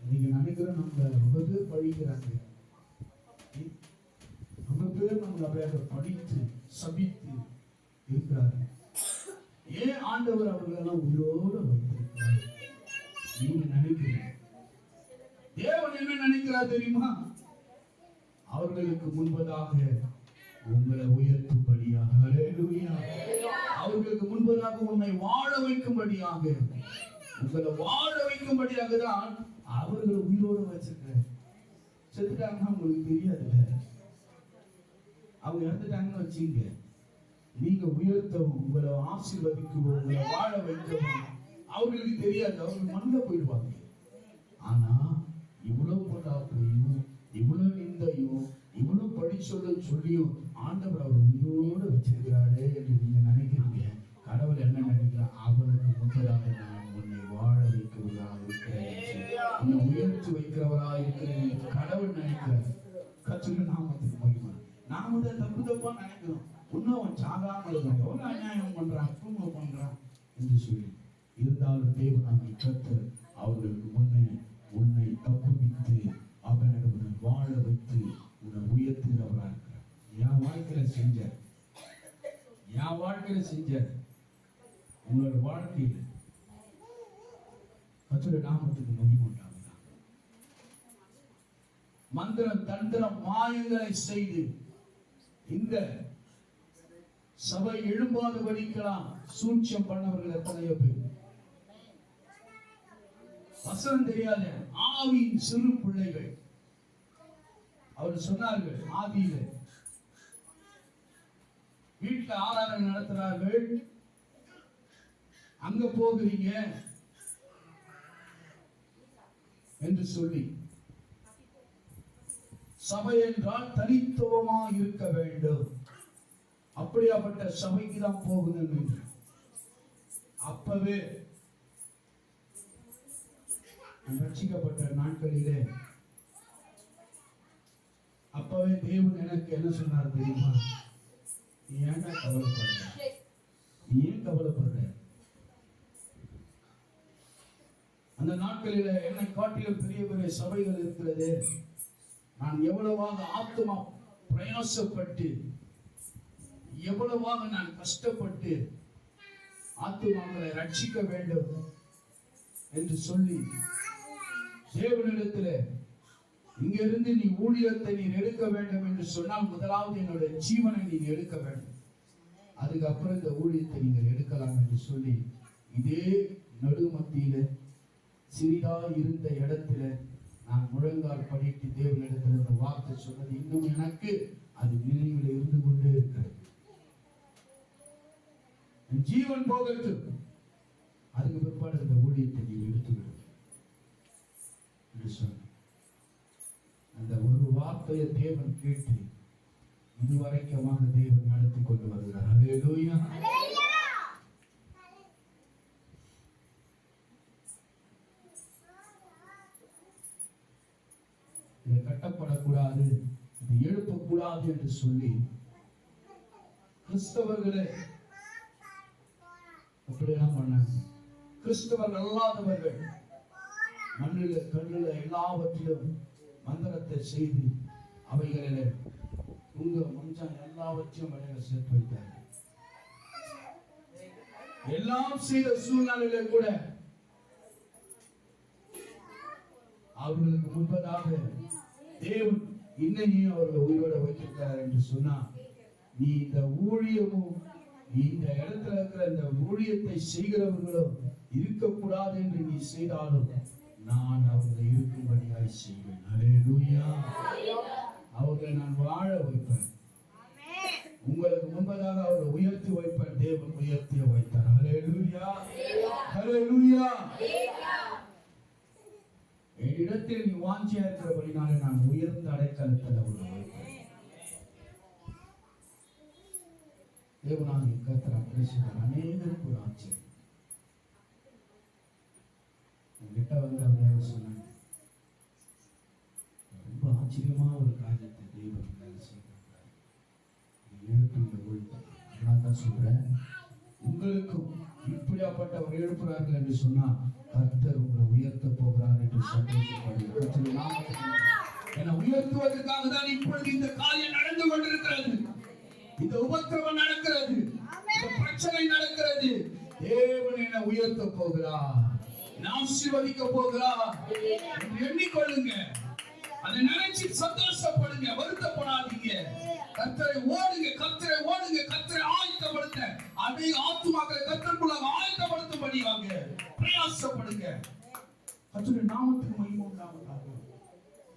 நீங்க நினைக்கிறோம் நம்ம ரொம்ப பேர் படிக்கிறாங்க, ரொம்ப பேர் நம்மளை படித்து சபித்து இருக்கிறார்கள். ஏன் ஆண்டவர் அவர்களெல்லாம் உயிரோடு வைத்திருக்கிறார்? நீங்க நினைக்கிறீங்க. தேவன் என்ன நினைக்கிறார் தெரியுமா? அவர்களுக்கு முன்பதாக உங்களை உயர்த்தும்படியாக, அவர்களுக்கு முன்பதாக உன்னை வாழ வைக்கும்படியாக, உங்களை வாழ வைக்கும்படியாக தான் அவர்களை உயிரோடு வச்சிருக்க. செத்துட்டாங்கன்னா உங்களுக்கு தெரியாதுல்ல. அவங்க இறந்துட்டாங்கன்னு வச்சுங்க, நீங்க உயர்த்தவும் உங்களை ஆசீர்வதிக்கவும் உங்களை வாழ வைக்கவும் அவர்களுக்கு தெரியாது. அவர்கள் மண்ணில் போயிடுவாங்க. ஆனா இவ்வளவு பொல்லாப்பையும் இவ்வளவு நிந்தையும் இவ்வளவு சொல்லியும் ஆண்டவர் அவர் உயிரோடு வச்சிருக்கிறாரு என்று நீங்க நினைக்கிறீங்க. கடவுள் என்ன நினைக்கிறார்? அவனுக்கு முன்பதாக நான் உன்னை வாழ வைக்கிறவராக இருக்கிறேன், உன்னை உயர்த்தி வைக்கிறவராக இருக்கிறேன் கடவுள் நினைக்கிறார். கற்றுக்கு நாமத்துக்கு மகிமை. நாம தான் தப்பு தப்பா நினைக்கிறோம். இன்னும் அவன் சாதாரண எவ்வளவு அநியாயம் பண்றான், தூங்க பண்றான் என்று சொல்லி இருந்தாலும் தேவனாகிய கர்த்தர் அவர்களுக்கு முன்னே உன்னை தப்புவித்து அவனிடம் வாழ வைத்து உன்னை உயர்த்துகிறவராக இருக்கிறார். என் வாழ்க்கையில செஞ்ச உங்களோட வாழ்க்கையில் கர்த்தருடைய நாமத்துக்கு மகிமை உண்டாகுதா? மந்திரம் தந்திரம் மாயங்களை செய்து இந்த சபை எழும்பாதபடிக்கலாம் சூழ்ச்சியம் பண்ணவர்கள் எத்தனையோ பேர். வசனம் தெரியாத ஆவியின் சிறு பிள்ளைகள். அவர் சொன்னார்கள், ஆதியில வீட்டுல ஆராதனை நடத்துறார்கள், அங்க போகிறீங்க என்று சொல்லி. சபை என்றால் தனித்துவமா இருக்க வேண்டும். அப்படியாப்பட்ட சபைக்கு தான் போகணும். அப்பவே ரட்சிக்கப்பட்ட நாட்களிலே அப்பவே தேவன் எனக்கு என்ன சொன்னார் தெரியுமா? நீ ஏன்டா கவலைப்படுற? நீ ஏன் கவலைப்படுற? அந்த நாட்களில என்னை காட்டிலும் பெரிய பெரிய சபைகள் இருக்கிறது. நான் எவ்வளவாக ஆத்மா பிரயாசப்பட்டு எவ்வளவாக நான் கஷ்டப்பட்டு ஆத்மாக்களை ரட்சிக்க வேண்டும் என்று சொல்லி தேவனிடத்தில் இங்கிருந்து நீ ஊழியத்தை நீ எடுக்க வேண்டும் என்று சொன்னால் முதலாவது என்னுடைய ஜீவனை நீ எடுக்க வேண்டும், அதுக்கப்புறம் இந்த ஊழியத்தை நீங்கள் எடுக்கலாம் என்று சொல்லி இதே நடுமத்தியில சிறிதா இருந்த இடத்துல நான் முழங்கால் படிட்டு தேவனிடத்தில் இந்த வார்த்தை சொன்னது இன்னும் எனக்கு அது நினைவில் இருந்து கொண்டே இருக்கிறது. ஜீவன் போகிறது, அதுக்கு பிற்பாடு இந்த ஊழியத்தை நீ எடுத்துவிடும் என்று சொன்ன அந்த ஒரு வார்த்தையை தேவன் கேட்டு இதுவரைக்குமாக தேவன் நடத்தி கொண்டு வருகிறார். அல்லேலூயா. இது கட்டப்படக்கூடாது, இது எழுப்பக்கூடாது என்று சொல்லி கிறிஸ்தவர்களை அப்படியெல்லாம் பண்ணாங்க. கிறிஸ்தவர்கள் அல்லாதவர்கள் மண்ணில கண்ணில எல்லாவற்றிலும் மந்திரத்தை செய்து அவைகளில உங்க மஞ்சள் எல்லாவற்றையும் வழியில சேர்த்து வைத்தார்கள். எல்லாம் செய்த சூழ்நிலையில கூட அவர்களுக்கு முன்பதாக தேவன் இன்னையும் அவர்கள் உயிரோட வைத்திருக்கிறார் என்று சொன்னா, நீ இந்த ஊழியமும் இந்த இடத்துல இருக்கிற இந்த ஊழியத்தை செய்கிறவர்களும் இருக்கக்கூடாது என்று நீ செய்தாலும் நான் அவர்களை இருக்கும்படியாய் செய்வேன். அல்லேலூயா. அவர்களை நான் வாழ வைப்பேன். உங்களுக்கு முன்பதாக அவரை உயர்த்தி வைப்பார். தேவன் உயர்த்தி வைத்தார். ஹல்லேலூயா, ஹல்லேலூயா. என்னிடத்தில் நீ வாஞ்சியா இருக்கிறபடினாலே நான் உயர்ந்த அடைக்கலத்தில் அவரை வைப்பேன். தேவனாகிய கர்த்தர் அப்படி செய்தார். அநேகருக்கு ஒரு ஆச்சரியம். என்கிட்ட வந்து அப்படியே சொன்னாங்க, ரொம்ப ஆச்சரியமா ஒரு காரியத்தை தேவன் செய்திருக்கிறார். நான் தான் சொல்றேன், உங்களுக்கும் இப்படியாப்பட்டவர் எழுப்புறார்கள் என்று சொன்னா கர்த்தர் உங்களை உயர்த்த போகிறார் என்று சந்தோஷப்படுகிறார். என்னை உயர்த்துவதற்காக தான் இப்பொழுது இந்த காரியம் நடந்து கொண்டிருக்கிறது. இந்த உபத்திரவம் நடக்கிறது, இந்த பிரச்சனை நடக்கிறது. தேவன் என்னை உயர்த்த போகிறார், ஆசீர்வதிக்க போகிறார் என்று எண்ணிக்கொள்ளுங்க. அதை நினைச்சு சந்தோஷப்படுங்க, வருத்தப்படாதீங்க. கர்த்தரை ஓடுங்க, கர்த்தரை ஓடுங்க, கர்த்தரை ஆயத்தப்படுத்த அதே ஆத்துமாக்களை கர்த்தருக்குள்ள ஆயத்தப்படுத்தும்படியாக பிரயாசப்படுங்க. கர்த்தருடைய நாமத்துக்கு மகிமை உண்டாவதாக.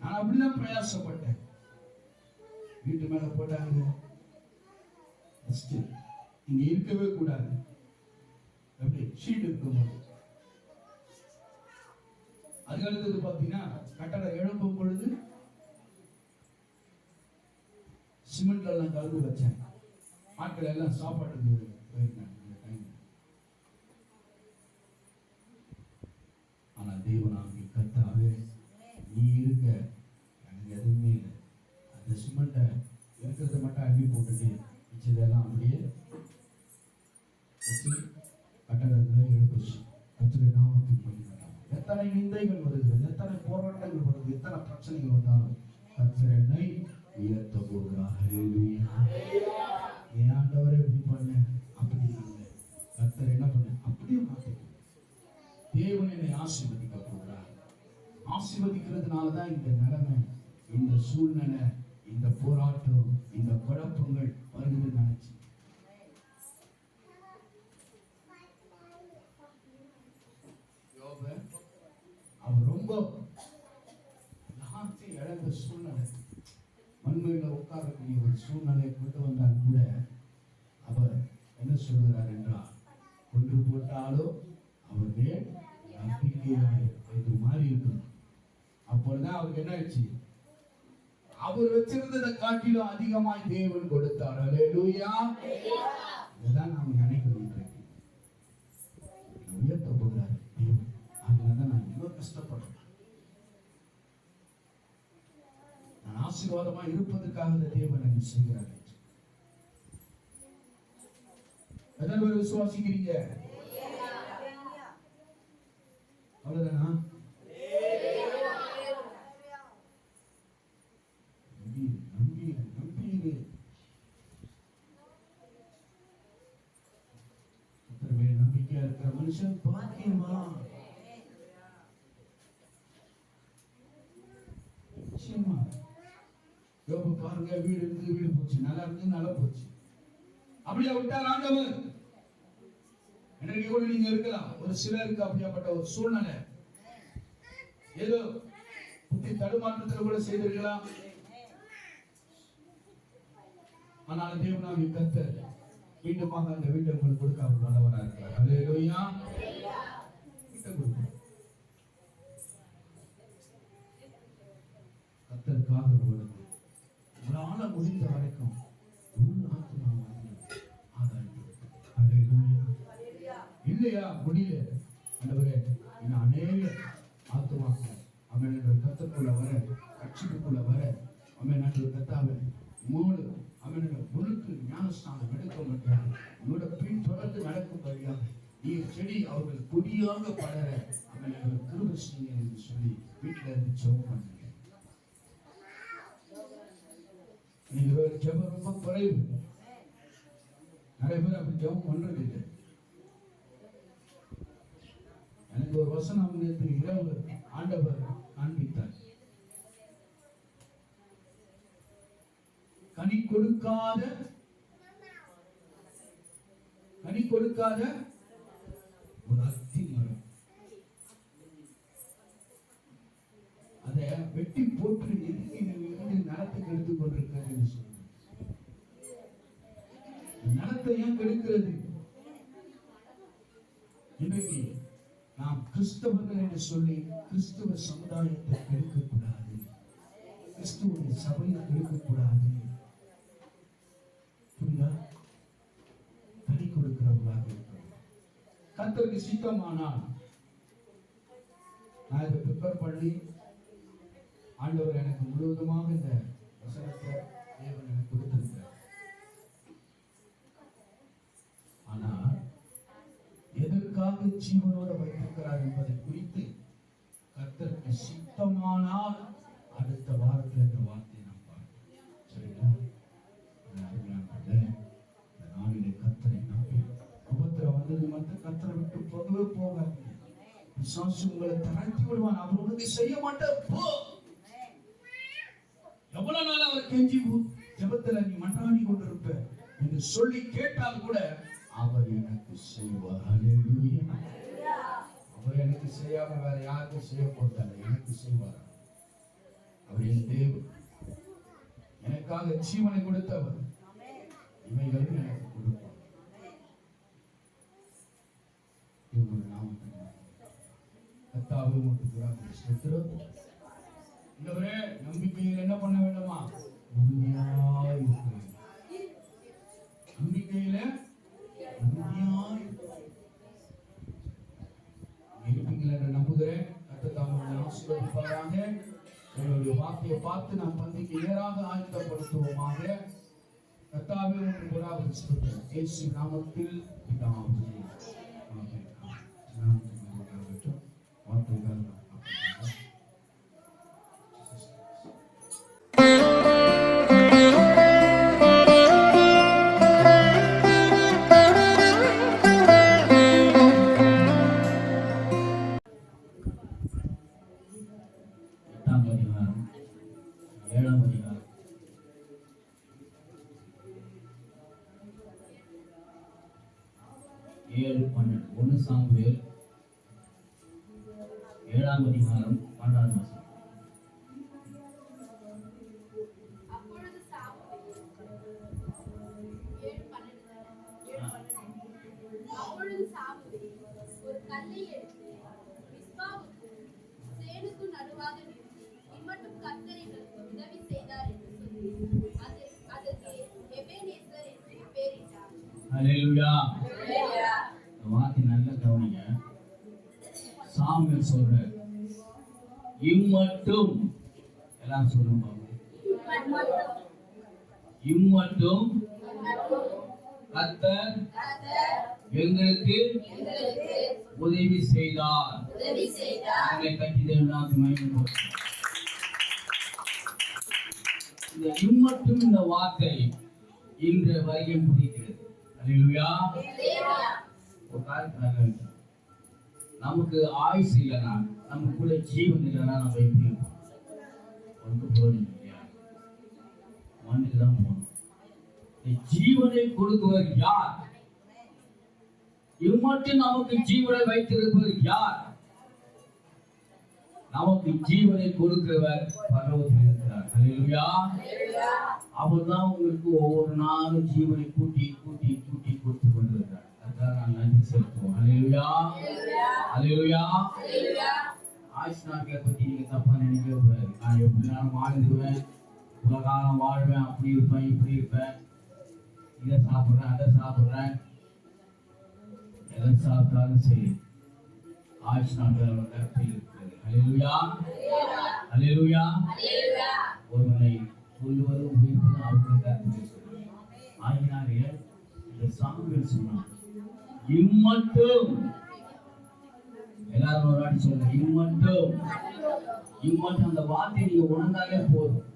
நான் அப்படிதான் பிரயாசப்பட்டேன். வீட்டு மேல போட்டாங்க, இங்க இருக்கவே கூடாது, எப்படி ஷீட் இருக்கும்போது. அதுக்கு அடுத்தது பாத்தீங்கன்னா கட்டடம் எழுப்பும் பொழுது சிமெண்ட்ல எல்லாம் கலந்து வச்சேன். ஆட்கள் எல்லாம் சாப்பாட்டுக்கு போயிருந்தாங்க. ஆனா தேவனாகிய கர்த்தாவே நீ இருக்க எனக்கு எதுவுமே இல்லை. அந்த சிமெண்ட்டை இருக்கிறத மட்டும் அள்ளி போட்டுட்டு மிச்சதெல்லாம் அப்படியே வச்சு கட்டடத்துல எழுப்புச்சு. கர்த்தருடைய நாமத்துக்கு மகிமை. எத்தனை நிந்தைகள் வருகிறது, எத்தனை போராட்டங்கள் வருது, எத்தனை பிரச்சனைகள் வந்தாலும் கர்த்தர் என்னை உயர்த்த போகிறார். ஹல்லேலூயா. என் ஆண்டவரே எப்படி பண்ண அப்படி இல்லை, கர்த்தர் என்ன பண்ண அப்படியே மாத்தி தேவன் என்னை ஆசீர்வதிக்க போகிறார். ஆசீர்வதிக்கிறதுனாலதான் இந்த நிலைமை, இந்த சூழ்நிலை, இந்த போராட்டம், இந்த குழப்பங்கள் வருகிறது நினைச்சு அவர் ரொம்ப இழந்த சூழ்நிலை, மண்மையில உட்காரக்கூடிய ஒரு சூழ்நிலையை கொண்டு வந்தால் கூட அவர் என்ன சொல்கிறார் என்றால், கொன்று போட்டாலோ அவர் மேல் நம்பிக்கையாக இது மாதிரி இருக்கணும். அப்பொழுதுதான் அவருக்கு என்ன ஆச்சு, அவர் வச்சிருந்ததை காட்டிலும் அதிகமாய் தேவன் கொடுத்தார். ஹல்லேலூயா. இதுதான் நாம் நினைக்கணும். உயர்த்த போகிறார் தேவன். அதனாலதான் நான் இவ்வளவு கஷ்டப்படுறேன். நான் ஆசீர்வாதமா இருப்பதற்காக தேவன் என்ன செய்கிறார். எத்தனை பேர் விசுவாசிக்கிறீங்க? அவ்வளவுதானா? நம்பிக்கையா இருக்கிற மனுஷன் பாக்கியமா. பாருங்க, வீடு இருந்து வீடு போச்சு, நல்லா இருந்து நல்லா போச்சு. அப்படியா விட்டார் ஆண்டவர்? இன்றைக்கு கூட நீங்க இருக்கலாம். ஒரு சிலருக்கு அப்படியாப்பட்ட ஒரு சூழ்நிலை, ஏதோ புத்தி தடுமாற்றத்தில் கூட செய்திருக்கலாம். ஆனால் தேவனாகிய கர்த்தர் மீண்டுமாக அந்த வீட்டை உங்களுக்கு கொடுக்க அவர் நல்லவராக இருக்கிறார். ஹல்லேலூயா. கர்த்தருக்காக ஓடுங்க. உங்களால முடிந்த வரைக்கும் இல்லையா முடியல, ஆண்டவரே இன்னும் அநேக ஆத்துமாக்கள் அவன் கர்த்தருக்குள்ள வர, கட்சிக்குள்ள வர, அவன் கர்த்தாவை மூடு அவனுடைய முழுக்கு ஞானஸ்தானம் எடுக்க முடியாது. உன்னோட பின் தொடர்ந்து நடக்கும்படியாக நீ செடி அவர்கள் கொடியாக படர அவர்கள் கிருபை செய்யுங்க என்று சொல்லி வீட்டில இருந்து ஜெபம் பண்ணுங்க. நீங்க ஜெபம் ரொம்ப குறைவு, நிறைய பேர் அப்படி ஜெபம் பண்றது இல்லை. எனக்கு ஒரு வசனம் நேற்று இரவு ஆண்டவர் காண்பித்தார். கனி கொடுக்காத ஒரு அத்தி மரம், அதை வெட்டி போட்டு நடத்துக்கு எடுத்துக் கொண்டிருக்கிறது. இருக்கிறது. இன்றைக்கு நாம் கிறிஸ்தவர்கள் என்று சொல்லி கிறிஸ்துவ சமுதாயத்தை கெடுக்கக்கூடாது, கிறிஸ்துவ சபையை கெடுக்கக்கூடாது. புரியுதா? தனி கொடுக்கிறவர்களாக இருக்கிறோம். கர்த்தருக்கு சித்தமானால் நான் இதை ப்ரிப்பேர் பண்ணி ஆண்டவர் எனக்கு முழுவதுமாக இந்த வசனத்தை தேவன் எனக்கு கொடுத்திருக்கிறார். ஆனால் எதற்காக ஜீவனோடு வைத்திருக்கிறார் என்பதை குறித்து கர்த்தருக்கு சித்தமானால் அடுத்த வாரத்தில் இந்த வார்த்தையை நாம் பார்ப்போம். சரிங்களா? இந்த நாளிலே கர்த்தரை நம்பி உபத்திரம் வந்தது மட்டும் கர்த்தரை விட்டு போகவே போகாது. பிசாசு உங்களை தளர்த்தி விடுவான். அவர் உனக்கு செய்ய மாட்டார். போ. எவ்வளவு நாள் அவர் கெஞ்சி ஜெபத்துல நீ மன்றாடி கொண்டிருப்ப என்று சொல்லி கேட்டால் கூட அவர் எனக்கு செய்வார். ஹல்லேலூயா. அவர் எனக்கு செய்யாம வேற யாருக்கும் செய்ய போறதில்லை, எனக்கு செய்வார். அவர் என் தேவன், எனக்காக ஜீவனை கொடுத்தவர், இவைகளும் எனக்கு கொடுப்பார். இவருடைய நாமத்தை கர்த்தாவே உமக்கு புகழ் ஸ்தோத்திரம். இந்தவரே நம்பிக்கையில் என்ன பண்ண வேண்டுமா? உறுதியாய் இருக்க. நம்பிக்கையில உறுதியாய் இருப்பீங்கள் என்று நம்புகிறேன். கர்த்தர் தாமே ஆசீர்வதிப்பாராக. என்னுடைய வார்த்தையை பார்த்து நாம் பந்திக்கு நேராக ஆயத்தப்படுத்துவோமாக. கர்த்தாவே உமக்கு புகழ் ஸ்தோத்திரம். இயேசு நாமத்தில் பிதாவே. ஆமென். வார்த்தைகள் சாமுவேல் 7ஆம் அதிகாரம் 12ஆம் வசனம். அப்பொழுது சாமுவேல் ஒரு கல்லை எடுத்து மிஸ்பாவுக்கும் சேனுக்கும் நடுவாக நிறுத்தி, இம்மட்டும் கர்த்தர் எங்களுக்கு உதவி செய்தார் என்று சொல்லி அதற்கு எபேனேசர் என்று பெயரிட்டார். ஹல்லேலூயா. வார்த்தை நல்ல கவனிங்க. சாமுவேல் சொல்ற இம்மட்டும், எல்லாம் சொல்லுங்க, இம்மட்டும் கர்த்தர் எங்களுக்கு உதவி செய்தார். இந்த இம்மட்டும் இந்த வார்த்தை இன்று வரைக்கும் புரிகிறது. அல்லேலூயா. ஒரு காரியத்தை நமக்கு ஆயுசு இல்லைனா, நம்ம கூட ஜீவன் இல்லைன்னா நம்ம எப்படி இருப்போம்? ஒன்று போகணும் இல்லையா? மண்ணுக்கு தான் போகணும். ஜீவனை கொடுத்தவர் யார்? இம்மட்டும் நமக்கு ஜீவனை வைத்திருப்பவர் யார்? நமக்கு ஜீவனை கொடுக்கிறவர் பரலோகத்தில் இருக்கிறார். ஹல்லேலூயா. அவர்தான் உங்களுக்கு ஒவ்வொரு நாளும் ஜீவனை கூட்டி கூட்டி கூட்டி கொடுத்து கொண்டிருக்கிறார். அதுதான் நான் நன்றி செலுத்துவோம். ஹல்லேலூயா. ஹல்லேலூயா. ஆயுஷ் நாட்களை பத்தி நீங்க தப்பா நினைக்கவே கூடாது. நான் எப்படி நாளும் வாழ்ந்துருவேன், உலகாலம் வாழ்வேன், அப்படி இருப்பேன், இப்படி இருப்பேன், இதை சாப்பிட்றேன், அதை சாப்பிட்றேன், எதை சாப்பிட்டாலும் சரி, ஆயுஷ் நாட்களோட கருத்தில் இருக்கிறது. ஹல்லேலூயா. ஹல்லேலூயா. ஒருவனை சொல்லுவதும் உயிர்ப்பதும் அவருக்கு கருத்தில் இருக்கிறது. ஆகினாலே இந்த சாமுவேல் சொன்னான், இம்மட்டும், எல்லாரும் ஒரு வாட்டி சொல்லுங்க, இம்மட்டும். இம்மட்டும் அந்த வார்த்தை நீங்க உணர்ந்தாலே போதும்.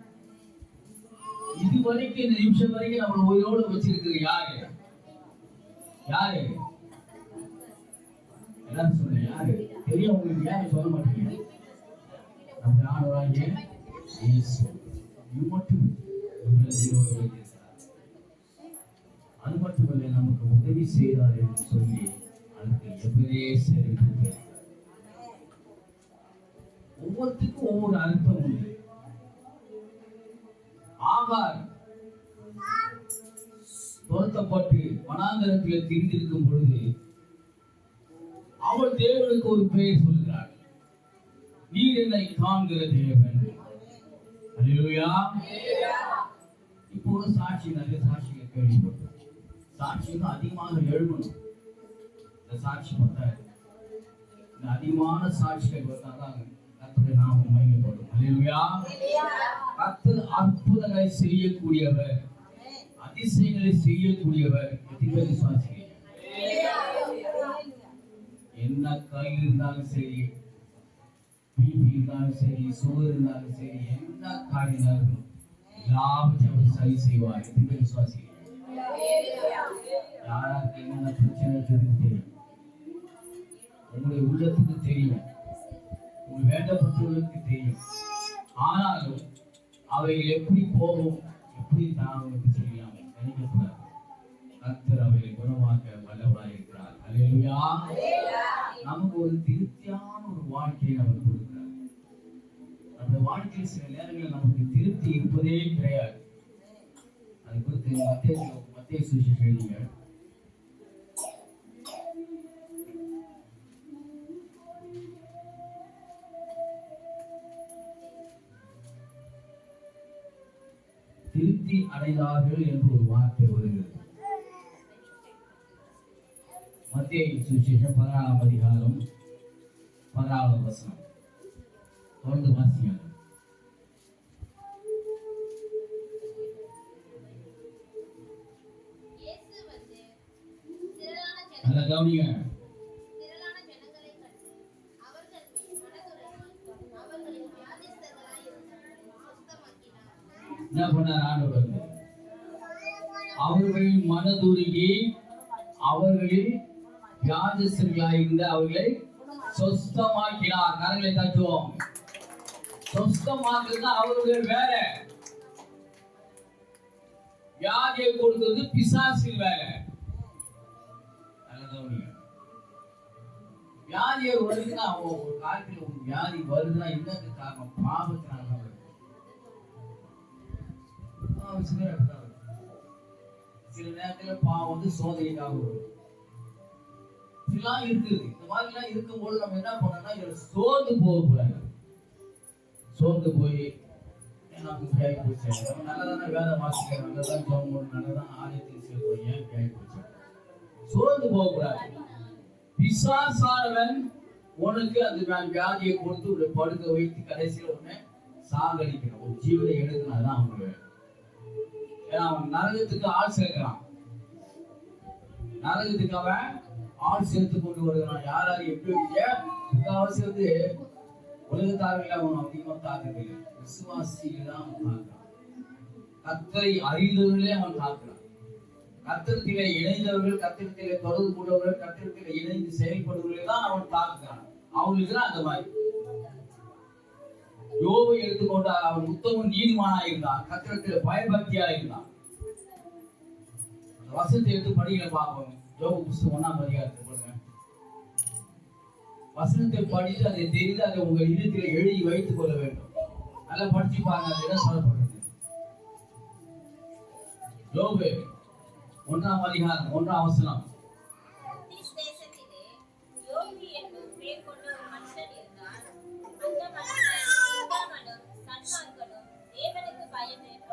இது வரைக்கும், இந்த நிமிஷம் வரைக்கும் நம்மளை உயிரோடு வச்சிருக்கிறது யாரு? யாரு? எல்லாரும் சொல்லுங்க, யாரு? தெரியும் உங்களுக்கு, யாரு சொல்ல மாட்டீங்க? நம்ம ஆண்டவராகிய இயேசு இம்மட்டும் நம்மளை உயிரோடு வைத்திருக்கிறார். அது மட்டுமல்ல, நமக்கு உதவி செய்தார் என்று சொல்லி அதுக்கு எபிரேயர் என்று ஒவ்வொருத்துக்கும் ஒவ்வொரு அர்த்தம் உண்டு. ஆகார் துரத்தப்பட்டு வனாந்தரத்தில் திரிந்திருக்கும் பொழுது அவள் தேவனுக்கு ஒரு பெயர் சொல்கிறாள், நீர் என்னை காண்கிற தேவன். அல்லேலூயா. இப்போ ஒரு சாட்சி, நல்ல சாட்சியை கேள்விப்பட்டோம். சாட்சியும் அதிகமாக எழுதணும். இந்த சாட்சி பத்தாது, இந்த அதிகமான சாட்சிகள் வந்தாதான் கர்த்தருடைய நாமம் மகிமைப்படும். அல்லேலூயா. கர்த்தர் அற்புதங்களை செய்யக்கூடியவர், அதிசயங்களை செய்யக்கூடியவர். எத்தனை விசுவாசிகள்? என்ன கை இருந்தாலும் சரி, பிபி இருந்தாலும் சரி, சுகர் இருந்தாலும் சரி, என்ன காரியம் இருந்தாலும் எல்லாவற்றையும் அவர் சரி செய்வார். எத்தனை விசுவாசிகள்? யாராருக்கு என்னென்ன பிரச்சனை இருக்குதுன்னு தெரியும், உங்களுடைய உள்ளத்துக்கு தெரியும், உங்கள் வேண்டப்பட்டவர்களுக்கு தெரியும். ஆனாலும் அவைகள் எப்படி போகும், எப்படி தாங்களுக்கு தெரியாம நினைக்கக்கூடாது. கர்த்தர் அவைகளை குணமாக்க வல்லவராய் இருக்கிறார். அல்லேலூயா. நமக்கு ஒரு திருப்தியான ஒரு வாழ்க்கையை அவர் கொடுக்கிறார். நம்ம வாழ்க்கையில் சில நேரங்களில் நமக்கு திருப்தி இருப்பதே கிடையாது. அதை குறித்து மத்தேயு சுவிசேஷம் எழுதிங்க. திருப்தி அடைந்தார்கள் என்று ஒரு வார்த்தை வருகிறது. மத்தேயு சுவிசேஷம் 16ஆம் அதிகாரம் 16ஆம் வசனம். தொடர்ந்து வாசிங்க. இயேசு வந்து திரளான நல்லா கவனிங்க. ஜனங்களை கண்டு அவர்கள் மனதுருகி அவர்களின் வியாதிஸ்தர்களாய் இருந்தவர்களை சுத்தமாக்கினார். என்ன பண்ணார் ஆண்டவர்? அவர்களின் மனதுருகி அவர்களில் வியாதிஸ்தர்களாயிருந்த அவர்களை சொஸ்தமாக்கினார். கரங்களை தட்டுவோம். சொஸ்தமாக்குறது அவர்கள் வேற, வியாதியை கொடுத்தது பிசாசின் வேலை. வியாதியை வருதுன்னா ஒரு காலத்தில் ஒரு வியாதி வருதுன்னா என்னது காரணம்? பாவத்தினால வருது. சில நேரத்துல பாவம் வந்து சோதனைக்காக வரும். இதெல்லாம் இருக்குது. இந்த மாதிரி எல்லாம் இருக்கும்போது நம்ம என்ன பண்ணோம்னா இதுல சோர்ந்து போகக்கூடாது. சோர்ந்து போய் நமக்கு கேட்க போச்சு, நம்ம நல்லதான வேலை வாசிக்கிறோம், நல்லதான் ஜோம், நல்லதான் ஆலயத்தில் சேர்க்கிறோம், ஏன் கேட்க போச்சு? சோர்ந்து போகக்கூடாது. பிசாசானவன் உனக்கு அந்த வியாதியை கொடுத்து உன்னை படுக்க வைத்து கடைசியில் உன்னை சாகடிக்கணும், ஒரு ஜீவனை எடுக்கணும். அதுதான் அவங்க வேலை. ஏன்னா அவன் நரகத்துக்கு ஆள் சேர்க்கிறான். நரகத்துக்கு அவன் ஆள் சேர்த்து கொண்டு வருகிறான். யாராரு எப்படி முக்காவாசி வந்து உலகத்தார்கள் அவன் அதிகமாக தாக்குறது, விசுவாசிகள் தான் அவன் தாக்குறான். கர்த்தரை அறிந்தவர்களே அவன் தாக்குறான். கர்த்தத்திலே இணைந்தவர்கள், கர்த்தத்திலே தொடர்பு கொண்டவர்கள், கர்த்தத்திலே இணைந்து செயல்படுவர்கள் தான் அவன் தாக்குறான். அவங்களுக்கு தான் அந்த மாதிரி. யோபை எடுத்துக்கொண்டால் அவன் உத்தமன் நீதிமானா இருந்தான், கர்த்தத்திலே பயபக்தியா இருந்தான். அந்த வசனத்தை எடுத்து படிக்கிற பார்ப்போம். யோபு புஸ்தகம் 1ஆம் அதிகாரத்தை போடுங்க. வசனத்தை படித்து அதை தெரிந்து அதை உங்கள் இதயத்தில் எழுதி வைத்துக் கொள்ள வேண்டும். நல்லா படிச்சு பாருங்க, அது என்ன சொல்லப்படுறது. யோபு 1ஆம் அதிகாரம் 1ஆம் வசனம்.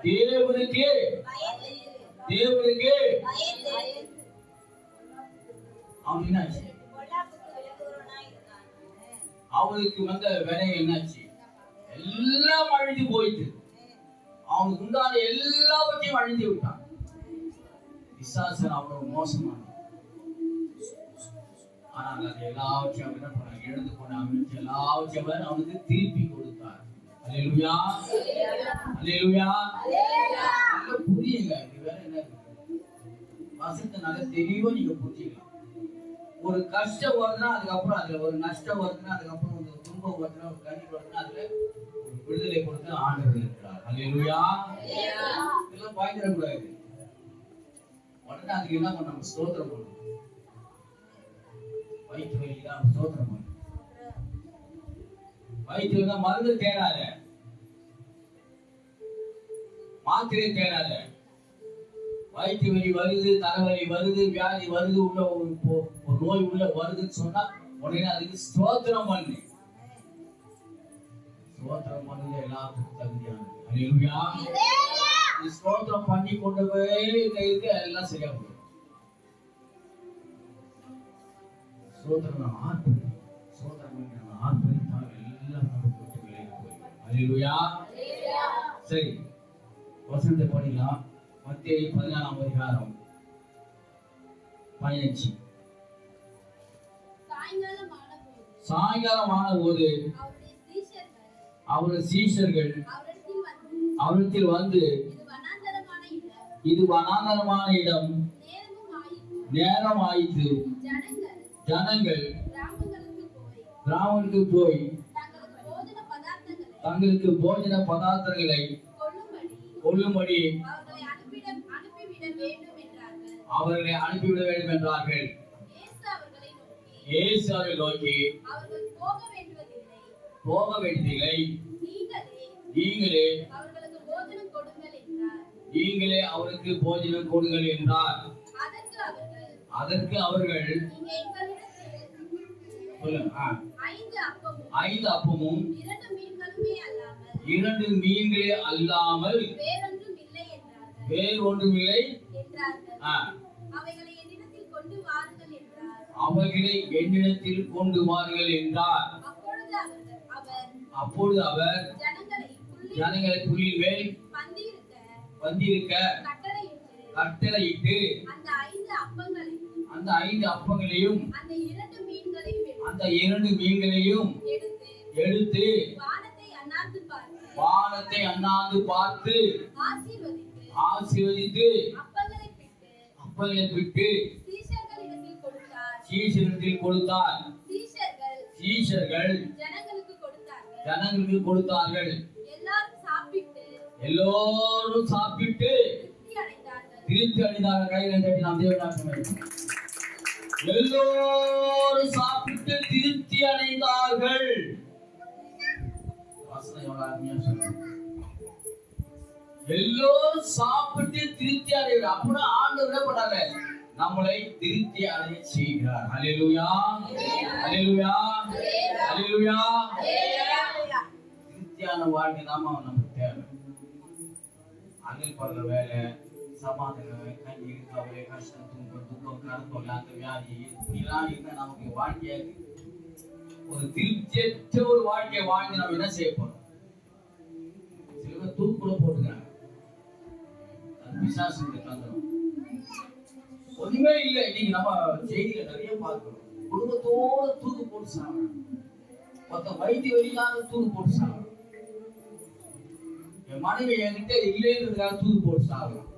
தேவனுக்கு அவன் என்னாச்சு? அவனுக்கு வந்த வினை என்னாச்சு? எல்லாம் அழிந்து போயிட்டு அவனுக்கு உண்டான எல்லாவற்றையும் அழிந்து விட்டான். பிசாசன் அவ்வளவு மோசமான. ஆனால் அது எல்லாவற்றையும் அவன் என்ன பண்ணான்? எழுந்து கொண்டு அமைச்சு எல்லாவற்றையும் அவனுக்கு திருப்பி கொடுத்தார். அல்லேலூயா, அல்லேலூயா. நல்லா புரியுங்க. இது வேற என்ன இருக்கு? வசனத்தை நல்லா தெளிவா நீங்க புரிஞ்சுக்கலாம். ஒரு கஷ்டம் வருதுன்னா அதுக்கப்புறம் அதுல ஒரு நஷ்டம் வருதுன்னா அதுக்கப்புறம் ஒரு துன்பம் வருதுன்னா ஒரு கண்ணீர் வருதுன்னா அதுல ஒரு விடுதலை கொடுத்து ஆண்டவர் இருக்கிறார். அல்லேலூயா. இதெல்லாம் பாய்ச்சிடக்கூடாது. உடனே அதுக்கு என்ன பண்ணணும்? ஸ்தோத்திரம் பண்ணணும். வயிற்று வலிதான் ஸ்தோத்திரம் பண்ணணும். வயிற்று வலினா மருந்து தேடாத, மாத்திரை தேடாத. வயிற்று வலி வருது, தலைவலி வருது, வியாதி வருது, உள்ள ஒரு நோய் உள்ள வருதுன்னு சொன்னா உடனே அதுக்கு ஸ்தோத்திரம் பண்ணு. ஸ்தோத்திரம் பண்ணது எல்லாத்துக்கும் தகுதியானது. அல்லேலூயா. நீ ஸ்தோத்திரம் பண்ணி கொண்டு போய் இருக்க எல்லாம் சரியா போகும். ஸ்தோத்திரம் நம்ம ஆர்ப்பரி, ஸ்தோத்திரம் பண்ணி நம்ம ஆர்ப்பரித்தால் எல்லாம் நமக்கு விட்டு விலகி போயிடும். அல்லேலூயா. சரி, வசனத்தை படிக்கலாம். மத்தேயு 14ஆம் அதிகாரம் 15. சாயங்காலம் ஆனபோது அவருடைய சீஷர்கள் அவரிடத்தில் வந்து, இது வனாந்தரமான இடம், நேரம் ஆயிற்று, ஜனங்கள் கிராமங்களுக்கு போய் தங்களுக்கு போஜன பதார்த்தங்களை கொள்ளும்படி அவர்களை அனுப்பிவிட வேண்டும் என்றார்கள். இயேசு அவர்களை நோக்கி, போக வேண்டியதில்லை, நீங்களே அவருக்கு போஜனம் கொடுங்கள் என்றார். அதற்கு அவர்கள் 5 அப்பமும் 2 மீன்களே அல்லாமல் வேறொன்றுமில்லை என்றார்கள். அவைகளை என்னிடத்தில் கொண்டு வாருங்கள் என்றார். அப்பொழுது அவர் ஜனங்களை புள்ளின் மேல் பந்தியிருக்க கட்டளையிட்டு அந்த 5 அப்பங்களையும் அந்த 2 மீன்களையும் எடுத்து வானத்தை அண்ணாந்து பார்த்து ஆசீர்வதித்து அப்பங்களை பிட்டு சீஷரிடத்தில் கொடுத்தார். சீஷர்கள் ஜனங்களுக்கு கொடுத்தார்கள். எல்லோரும் சாப்பிட்டு திருப்தி அடைந்தார்கள். கைகளை தட்டி நாம் தேவனாக. எல்லோரும் சாப்பிட்டு திருப்தி அடைந்தார்கள். எல்லோரும் சாப்பிட்டு திருப்தி அடைகிறார். அப்படின்னா ஆண்டவர் என்ன பண்ணாங்க? நம்மளை திருப்தி அடைய செய்கிறார். அல்லேலூயா, அல்லேலூயா, அல்லேலூயா. திருப்தியான வாழ்க்கை தான் நமக்கு தேவை. அகல் படுற வேலை, சமாதானம், கண்ணீர், கவலை, கஷ்டம், துன்பம், துக்கம், கருத்தொல்லை, அந்த வியாதி இப்படிலாம் இருந்தா நமக்கு வாழ்க்கைய ஒரு திருப்தியற்ற ஒரு வாழ்க்கையை வாழ்ந்து நம்ம என்ன செய்ய போறோம்? சில பேர் தூக்கு கூட போட்டுக்கிறாங்க. பிசாசுக்கு தந்துடும். ஒண்ணுமே இல்லை. இன்னைக்கு நம்ம செய்தியில நிறைய பார்க்கிறோம். குடும்பத்தோட தூக்கு போட்டு சாப்பிடணும். மொத்த வைத்திய வழியிலாத தூக்கு போட்டு சாப்பிடணும். என் மனைவி என்கிட்ட இல்லைன்றதுக்காக தூக்கு போட்டு சாப்பிடலாம்.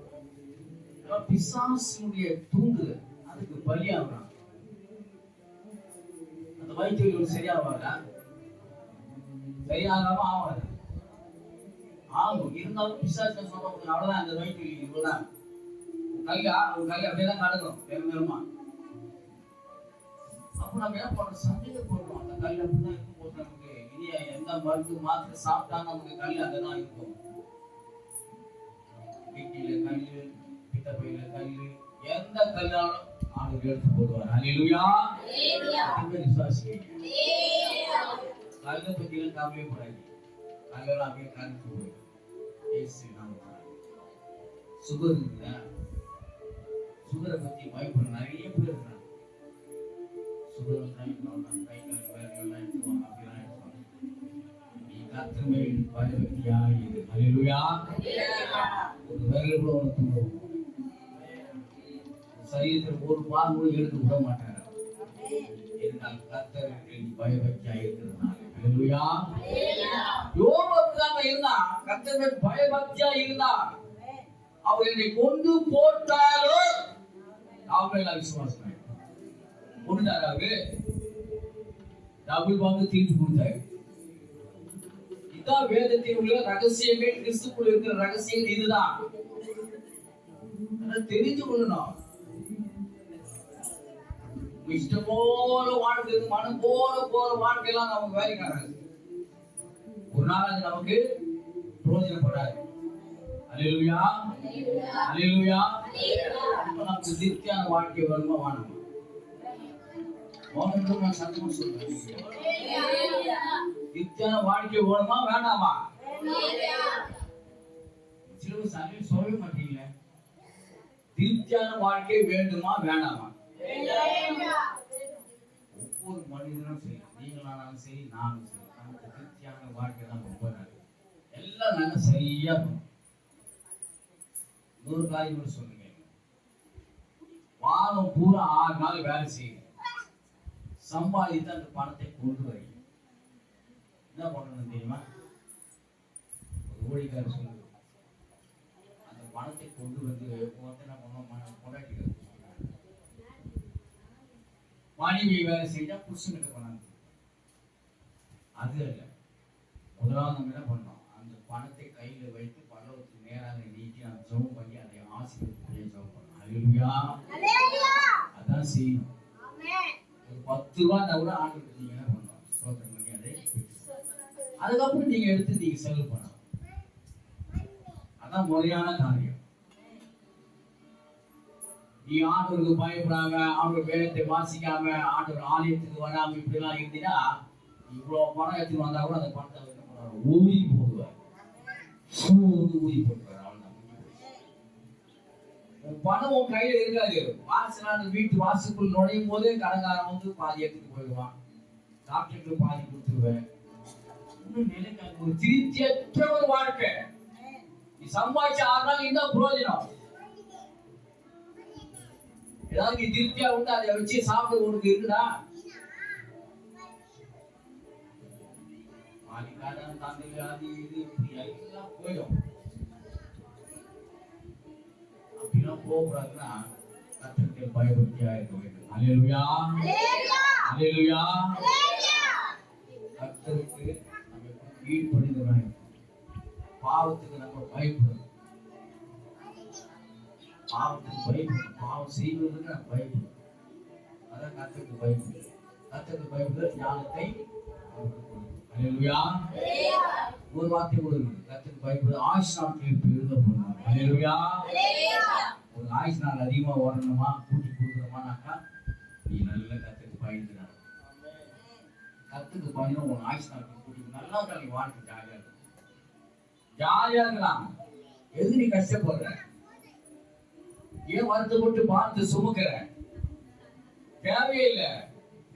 பிசாசுடைய தூங்கு அதுக்கு பலியாகிறான். அந்த வைத்திய வழி சரியாவாங்க, சரியாகாம ஆவாது. ஆகும். இருந்தாலும் பிசாசு சொல்ல அவ்வளவுதான். அந்த வைத்திய வழி இவ்வளவுதான். கை அப்படியேதான் கடக்கும் வேற வேறுமா. அப்ப நம்ம என்ன பண்றோம்? சந்தையில போடுறோம். அந்த கல் அப்படிதான் இருக்கும் போது நமக்கு இனி எந்த மருந்து மாத்திரை சாப்பிட்டா நமக்கு கல் அங்கதான் இருக்கும். கிட்னில கல்லு, பித்தப்பையில கல்லு, எந்த கல்லாலும் ஆளுக்கு எடுத்து போடுவார். அல்லேலூயா. விசுவாசி கல்லை பத்தி எல்லாம் கவலையே கூடாது. கல்லெல்லாம் அப்படியே கலந்து போயிடும். சுகர் இருக்குதா? சுகரை பத்தி பயப்பட நிறைய பேர் இருக்காங்க. சுகர் கை கால் வேலையெல்லாம் எடுத்துவாங்க, அப்படிலாம் எடுத்துவாங்க. நீ கர்த்தர் மேல் பயபக்தியா இரு. அல்லேலூயா. ஒரு வேலை கூட உனக்கு சரீரத்தில் ஒரு பால் கூட எடுத்து விட மாட்டாங்க. இருந்தால் கர்த்தர் பயபக்தியா இருக்கிறதுனால. அல்லேலூயா. யோபு அப்படிதான் இருந்தான். கர்த்தர் மேல் பயபக்தியா இருந்தான். அவர் என்னை கொண்டு போட்டாலும் அவங்க விசுவாசம் கொண்டுட்டாரு. அவரு டபுள் வாங்க தீர்த்து கொடுத்தாரு. இதான் வேதத்தில் உள்ள ரகசியங்கள், கிறிஸ்துக்குள் இருக்கிற ரகசியங்கள் இதுதான். தெரிஞ்சு கொள்ளணும். இஷ்டம் போல வாழ்க்கை, மனம் போல போற வாழ்க்கை எல்லாம் நமக்கு வேலைக்காராது. ஒரு நாள் அது நமக்கு பிரயோஜனப்படாது. அல்லேலூயா, அல்லேலூயா. இப்ப நமக்கு திருப்தியான வாழ்க்கை வேணுமா வேணுமா? வேணும்னு நான் சத்தமா சொல்றேன். திருப்தியான வாழ்க்கை வேணுமா வேணாமா? சிலவு சமையல் சொல்லவே மாட்டீங்க. திருப்தியான வாழ்க்கை வேண்டுமா வேணாமா? ஒவ்வொரு மனிதனும் சரி, நீங்களானாலும் சரி, நானும் சரி, நமக்கு திருப்தியான வாழ்க்கை தான் ரொம்ப நல்லது. எல்லாம் நல்லா சரியா பண்ணும். இன்னொரு காரியம் கூட சொல்லுங்க. வாரம் பூரா 6 நாள் வேலை செய்யுங்க, சம்பாதித்து அந்த பணத்தை கொண்டு வரீங்க. என்ன பண்ணணும் தெரியுமா? ஒரு ஊழியக்காரர் சொல்லுங்க, அந்த பணத்தை கொண்டு வந்து என்ன பண்ணுவோம், கொண்டாடிக்கிறது. மனைவி வேலை செஞ்சா புருஷன்கிட்ட பண்ணாங்க. அது அல்ல, முதலாவது நம்ம என்ன பண்ணோம், அந்த பணத்தை கையில வைத்து பல்லவத்துக்கு நேராக நீட்டி நான் ஜெபம் பண்ணி அதை ஆசீர்வதித்து ஜெபம் பண்ணணும். அல்லேலூயா, அதான் செய்யணும். ஒரு 10 ரூபாய் கூட ஆண்டுக்கு நீங்க என்ன பண்ணணும், ஸ்தோத்திரம் பண்ணி அதை அதுக்கப்புறம் நீங்க எடுத்து நீங்க செலவு பண்ணணும். அதான் முறையான காரியம். நீ ஆண்டவருக்கு பயப்படாம, ஆண்டவர் வேதத்தை வாசிக்காம, ஆண்டவர் ஆலயத்துக்கு வராம இப்படி எல்லாம் இருந்தீங்கன்னா, இவ்வளவு பணம் எடுத்துட்டு வந்தா கூட அந்த பணத்தை ஊறி போடுவார். ஊறி போடுவார். உன் பணம் உன் கையில இருக்காது. வாசலான வீட்டு வாசலுக்குள் நுழையும் போதே கடங்காரன் வந்து பாதி எடுத்துட்டு போயிடுவான். டாக்டருக்கு பாதி கொடுத்துருவேன். ஒரு திருப்தியற்ற ஒரு வாழ்க்கை. நீ சம்பாதிச்ச 6 நாள் இருந்தா பிரயோஜனம். ஏதாவது நீ திருப்தியா உண்டு அதை வச்சு சாப்பிட உனக்கு இருக்குதா? மாலிகாதான் தாங்கள் அது இது இப்படி எல்லாம் போயிடும். அப்படிலாம் போகக்கூடாதுன்னா கர்த்தருக்கு பயபக்தியா இருக்க வேண்டும். அல்லேலூயா, அல்லேலூயா. கர்த்தருக்கு நம்ம கீழ்ப்படிந்தவனாக இருக்கணும். பாவத்துக்கு நம்ம பயப்படணும். பாவத்துக்கு பயப்படணும். பாவம் செய்வதற்கு நம்ம பயப்படணும். அதான் கர்த்தருக்கு பயப்படணும். கர்த்தருக்கு பயப்படுதல் ஞானத்தை அல்லேலூயா. ஒரு வார்த்தை கூட இருக்கு, கர்த்தருக்கு பயப்படுதல் ஆயுஷ் நாட்களுக்கு எழுத போகணும். அல்லேலூயா. ஒரு ஆயுஷ் நாள் அதிகமா ஓடணுமா, கூட்டி கொடுக்கணுமானாக்கா நீ நல்ல கர்த்தருக்கு பயந்துடணும். கர்த்தருக்கு பயந்து உன் ஆயுஷ் நாட்களுக்கு கூட்டி நல்லா நீ வாழ்க்கை ஜாலியா இருக்கும். ஜாலியா இருக்கலாம். எது நீ கஷ்டப்படுற? ஏன் வருத்தப்பட்டு பார்த்து சுமக்கிற? தேவையே இல்லை.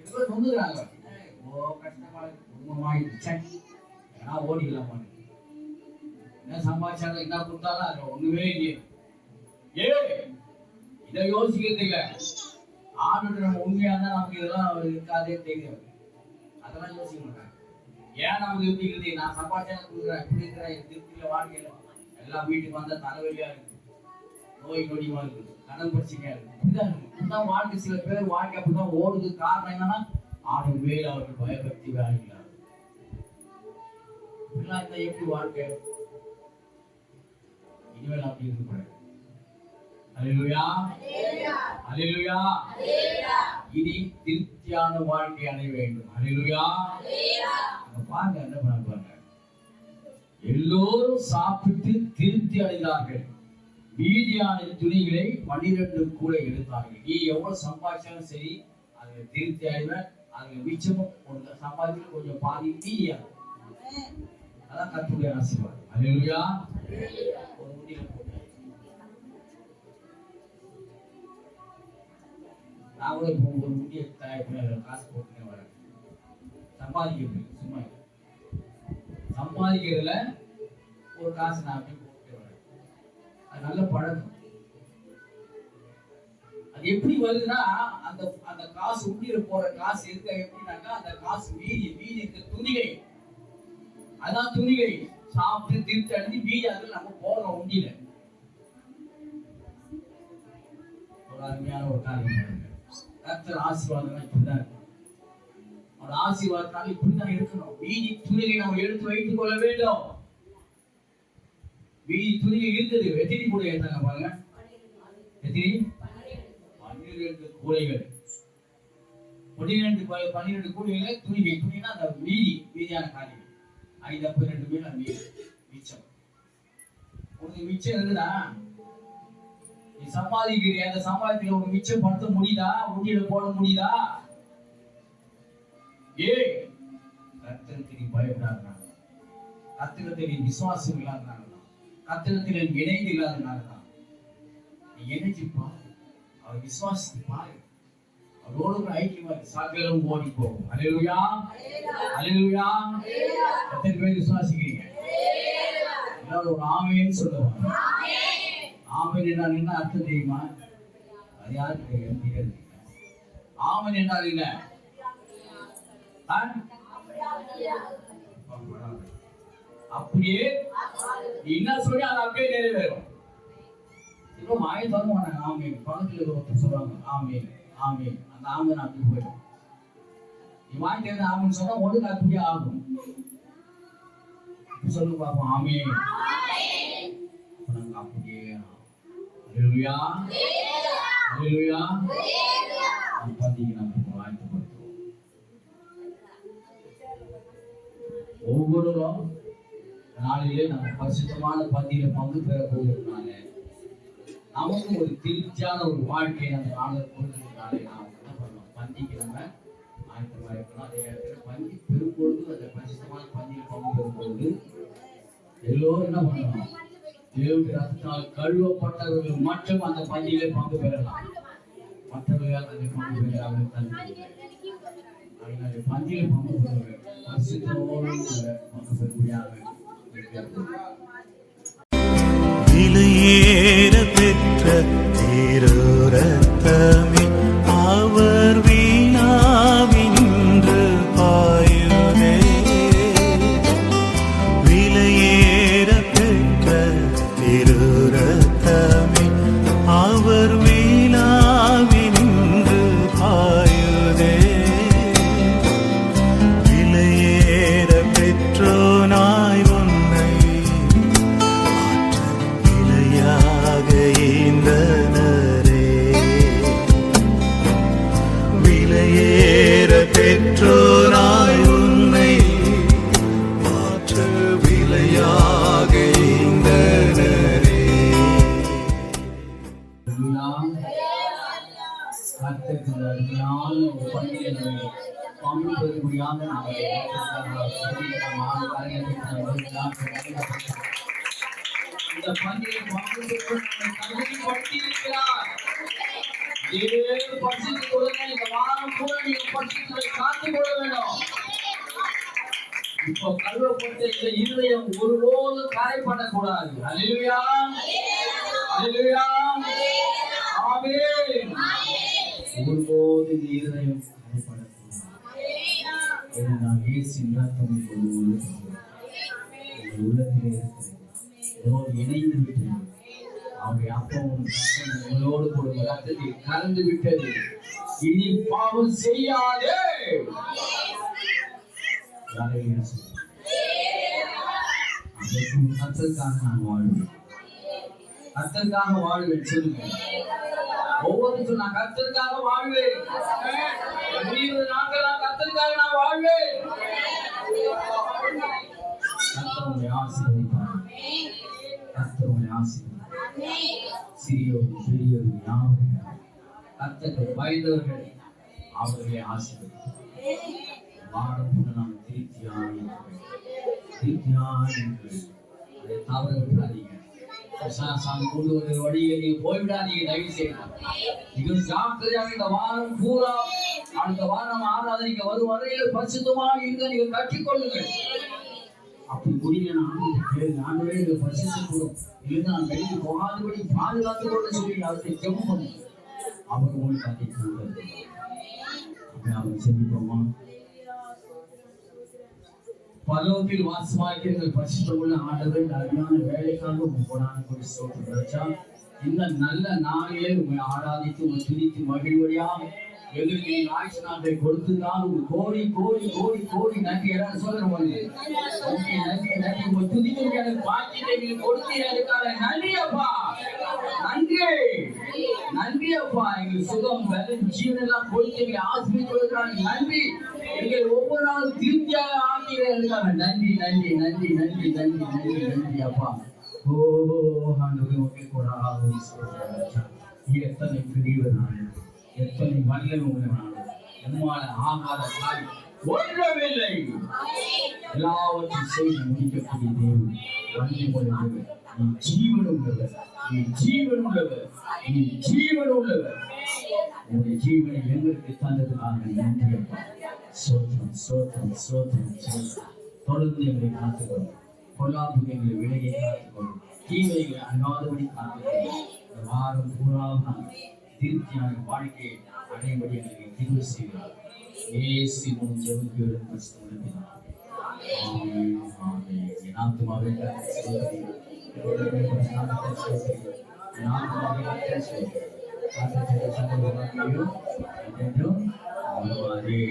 இதுவே சொந்துக்கிறாங்க. ஓ கஷ்டமா குடும்பமாயிடுச்சு, ஏன்னா ஓடிடலாமா, என்ன சம்பாதிச்சாலும் என்ன கொடுத்தாலும் அது ஒண்ணுமே இல்லையே. இதை யோசிக்கிறது இல்லை. ஆண்டு நம்ம உண்மையா இருந்தா நமக்கு இதெல்லாம் இருக்காதே தெரியும். அதெல்லாம் யோசிக்க மாட்டாங்க. ஏன் நமக்கு எப்படி இருக்குது, நான் சம்பாதிச்சாலும் கொடுக்குறேன், இப்படி இருக்கிறேன், திருப்தியில வாழ்க்கையில எல்லாம் வீட்டுக்கு வந்தா தலைவலியா இருக்கு, நோய் நொடிமா இருக்குது, கடன் பிரச்சனையா இருக்கு. இப்படிதான் வாழ்க்கை. சில பேர் வாழ்க்கை அப்படிதான் ஓடுது. காரணம் என்னன்னா ஆண்டு மேல் அவர்கள் பயபக்தி வாழ்கிறார். இப்படிலாம் இருந்தா எப்படி வாழ்க்கை? இனிமேல் அப்படி இருக்கக்கூடாது. அல்லேலூயா, அல்லேலூயா. இனி திருப்தியான வாழ்க்கை அடைய வேண்டும். அல்லேலூயா. பாருங்க என்ன பண்ண பாருங்க. எல்லோரும் சாப்பிட்டு திருப்தி அடைந்தார்கள். மீதியான துணிகளை 12 கூட எடுத்தார்கள். நீ எவ்வளவு சம்பாதிச்சாலும் சரி, அதுல திருப்தி அடைவ. அதுல மிச்சமும் கொஞ்சம் சம்பாதிச்சு கொஞ்சம் பாதி மீதியா. அதான் கர்த்தருடைய ஆசீர்வாதம். அல்லேலூயா. ஒரு முடியல நான் கூட இப்போ ஒரு முடிய காசு போட்டுனே வரேன். சம்பாதிக்கிறது சும்மா சம்பாதிக்கிறதுல ஒரு காசு நான் அப்படியே போட்டுட்டே வரேன். அது நல்ல பழக்கம். அது எப்படி வருதுன்னா, அந்த அந்த காசு உண்டியில போற காசு இருக்க எப்படின்னாக்கா, அந்த காசு மீதி இருக்க துணிகை, அதான் துணிகை சாப்பிட்டு திருப்தி அடைஞ்சு மீதி அதில் நம்ம போடுறோம் உண்டியில. ஒரு அருமையான ஒரு காரியம் பாருங்க. கர்த்தர் ஆசீர்வாதம் இப்படிதான் இருக்கும். அந்த ஆசீர்வாதத்தால் இப்படிதான் இருக்கணும். மீதி துணியை நம்ம எடுத்து வைத்துக் கொள்ள வேண்டும். மீதி துணியை இருக்குது. எத்தனை கூட எடுத்தாங்க பாருங்க. எத்தனை? 12 கூடைகள். 12 கூடைகள் துணிகை. துணினா அந்த மீதியான காரியம். 5 அப்ப 2 மீன் மீதி மிச்சம். உனக்கு மிச்சம் இருக்குதா? நீ சம்பாதிக்கிறிய, அந்த சம்பாதிக்கிற உனக்கு மிச்சம் படுத்த முடியுதா? ஊட்டியில போட முடியுதா? ஏய், கர்த்தருக்கு நீ பயப்படாதனால, கர்த்தருக்கு நீ விசுவாசம் இல்லாதனால, கர்த்தருக்கு நீ இணைந்து இல்லாதனால நீ இணைச்சு பாரு, அவர் விசுவாசித்து பாரு, அவரோடு ஐக்கியமா சகலம் ஓடி போகும். அல்லேலூயா, அல்லேலூயா. எத்தனை பேர் விசுவாசிக்கிறீங்க? எல்லாரும் ஒரு ஆமென் சொல்லுவாங்க. ஆமென் என்றால் என்ன அர்த்தம் தெரியுமா? அது யாருக்கு தெரியாது. ஆமென் என்றால் என்ன? அப்படியே நீ என்ன சொல்லி அது அப்படியே நிறைவேறும். இப்போ மாய தரும் மாட்டாங்க. ஆமென் பக்கத்துல ஒருத்தர் சொல்லுவாங்க ஆமென் ஆமென், அந்த ஆமென் அப்படி போயிடும். நீ வாய் தெரிஞ்ச ஆமென் சொன்னா ஒழுங்கு அப்படியே ஆகும். சொல்லு பாப்போம் ஆமென். அப்படியே அல்லேலூயா, அல்லேலூயா. நம்ம வாழ்த்துப்படுத்துவோம். ஒவ்வொருவரும் நாளிலே நம்ம பரிசுத்தமான பந்தியில பங்கு பெற போகிறதுனால நமக்கு ஒரு திருப்தியான ஒரு வாழ்க்கையை நம்ம ஆண்டவர் கொடுக்கிறதுனாலே நாம் என்ன பண்ணணும்? பந்திக்கு நம்ம ஆயத்தமாக இருக்கணும். அதே நேரத்தில் பந்தி பெறும்பொழுது, அந்த பரிசுத்தமான பந்தியில் பங்கு பெறும்பொழுது எல்லோரும் என்ன பண்ணணும்? தேவனுடைய ரத்தத்தால் கழுவப்பட்டவர்கள் மட்டும் அந்த பந்தியிலே பங்கு பெறலாம். மற்றவர்கள் அதை பங்கு பெறாமல் தந்து பந்தியில பங்கு பெறுவார்கள். பரிசுத்தத்தோடு பங்கு பெறும்படியாக விலையேற பெற்ற திரு ரத்தமே அவர் வீணாவினின்று பாயுதே. விலையேற பெற்ற திரு ரத்தமே அவர் வீணாவினின்று பாயுதே. விலையேற பெற்றோனாய் உன்னை விலையாக ஈந்தனரே. விலையேற பெற்றோனாய் உன்னை மாற்ற விலையாக ஈந்தனரே. இந்த பந்தியை பங்கு பெற்று தகுதிப்படுத்தியிருக்கிறார். இந்த வாரம் கூட நீங்க பரிசுத்தத்தை காத்துக் கொள்ள வேண்டும். இப்போ கழுவப்பட்ட இந்த இருதயம் ஒருபோதும் கரைப்படக்கூடாது. அல்லேலூயா, அல்லேலூயா, ஆமென். ஒருபோதும் இந்த இருதயம் கரைப்படக்கூடாது. ஏனென்றால் இயேசுவின் ரத்தம் இப்பொழுது உள்ளத்திலே இருக்கிறது. இணைந்து விட்டது. அவருடைய அப்பமும் ரத்தமும் உங்களோடு கூட ரத்தத்தில் கலந்து விட்டது. இனி பாவம் செய்யாதே. கர்த்தருக்காக நான் வாழ்வேன், கர்த்தருக்காக வாழ்வேன். சொல்லுங்க ஒவ்வொருத்தரும், நான் கர்த்தருக்காக வாழ்வேன். நாட்கள் நான் கர்த்தருக்காக நான் வாழ்வேன். கர்த்தருடைய ஆசீர்வதிப்பார், கர்த்தருடைய ஆசீர்வாதம். சிறியோரும் பெரியோரும் யாவரும் கர்த்தருக்கு பயந்தவர்கள் அவருடைய ஆசீர்வாதம். வாழப்போன நாம் திருப்தியாக அதை தவற விடாதீங்க. கொண்டு ஒரு வழியை நீங்க போய்விடாதீங்க. தயவு செய்து மிகவும் ஜாக்கிரதையாக இந்த வாரம் பூரா, அடுத்த வாரம் ஆராதனைக்கு வரும் வரையில் பரிசுத்தமாக இருக்க நீங்க கற்றுக்கொள்ளுங்கள். அப்படி முடியல ஆண்டவரே பரிசுத்தக்கூடும் இல்லைன்னா நான் வெளியே போகாதபடி பாதுகாத்துக் கொள்ள சொல்லி அவற்றை ஜெபம் பண்ணி அவர் உங்களுக்கு அதை கொடுக்கிறது. அப்படி அவர் செஞ்சுக்கோமா? பரலோகத்தில் வாசமாயிருக்கிற பரிசுத்தமுள்ள ஆண்டவர் அருமையான வேலைக்காக கொடான கொடி சோற்றுச்சா இந்த நல்ல நாளிலே உங்களை ஆராதித்து உங்களை துதித்து மகிழ்வடியாக எங்களுக்கு நீங்க ஆயுஷ் நாட்டை கொடுத்துதான் கோடி கோடி கோடி கோடி நன்றி. எல்லாரும் சொல்லுங்க நன்றி நன்றி நன்றி. உங்க துதிக்க எனக்கு பாக்கியத்தை நீங்க கொடுத்தீங்க. நன்றி அப்பா, நன்றி நன்றி அப்பா. எங்களுக்கு சுகம் பலன் ஜீவனெல்லாம் கொடுத்து எங்களை ஆசிரியர் நன்றி. எங்களை ஒவ்வொரு நாளும் திருப்தியாக ஆக்கிறதுக்காக நன்றி நன்றி நன்றி நன்றி நன்றி நன்றி நன்றி அப்பா. ஓ ஆண்டவரே உமக்கு கொடாத ஸ்தோத்திரம். எத்தனை பெரியவனான, எத்தனை வல்லவனான, உம்மால ஆகாத காரியம் ஒன்றுமில்லை. எல்லாவற்றையும் செய்து முடிக்கக்கூடிய தேவன், வல்லமையுள்ளவர், நீ ஜீவனுள்ளவர், நீ ஜீவனுள்ளவர், நீ ஜீவனுள்ளவர். உன்னுடைய ஜீவனை எங்களுக்கு தந்ததுக்காக நன்றி அப்பா. ஸ்தோத்திரம், ஸ்தோத்திரம், ஸ்தோத்திரம், ஸ்தோத்திரம். தொடர்ந்து எங்களை காத்துக்கொள்ளும், பொல்லாப்புக்கு எங்களை விலகி காத்துக்கொள்ளும், தீமைகளை அணுகாதபடி காத்துக்கொள்ளும். இந்த வாரம் பூராவும் திருப்தியான வாழ்க்கையை அடைபடி எங்களுக்கு தீர்வு செய்கிறார். இயேசுவின் ஜெபங்களுடன் கிறிஸ்துவின் ஆமென், ஆமென். என் ஆத்துமாவே கர்த்தரை ஸ்தோத்திரி. என் ஆத்துமாவே கர்த்தரை ஸ்தோத்திரி. கர்த்தருடைய சகல வாக்கியம் என்றென்றும் வாழ்வாரே.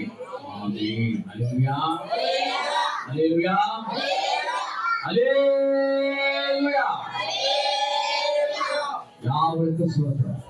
ஆமென். அல்லேலூயா, அல்லேலூயா, அல்லேலூயா. யாவருக்கும் ஸ்தோத்திரம்.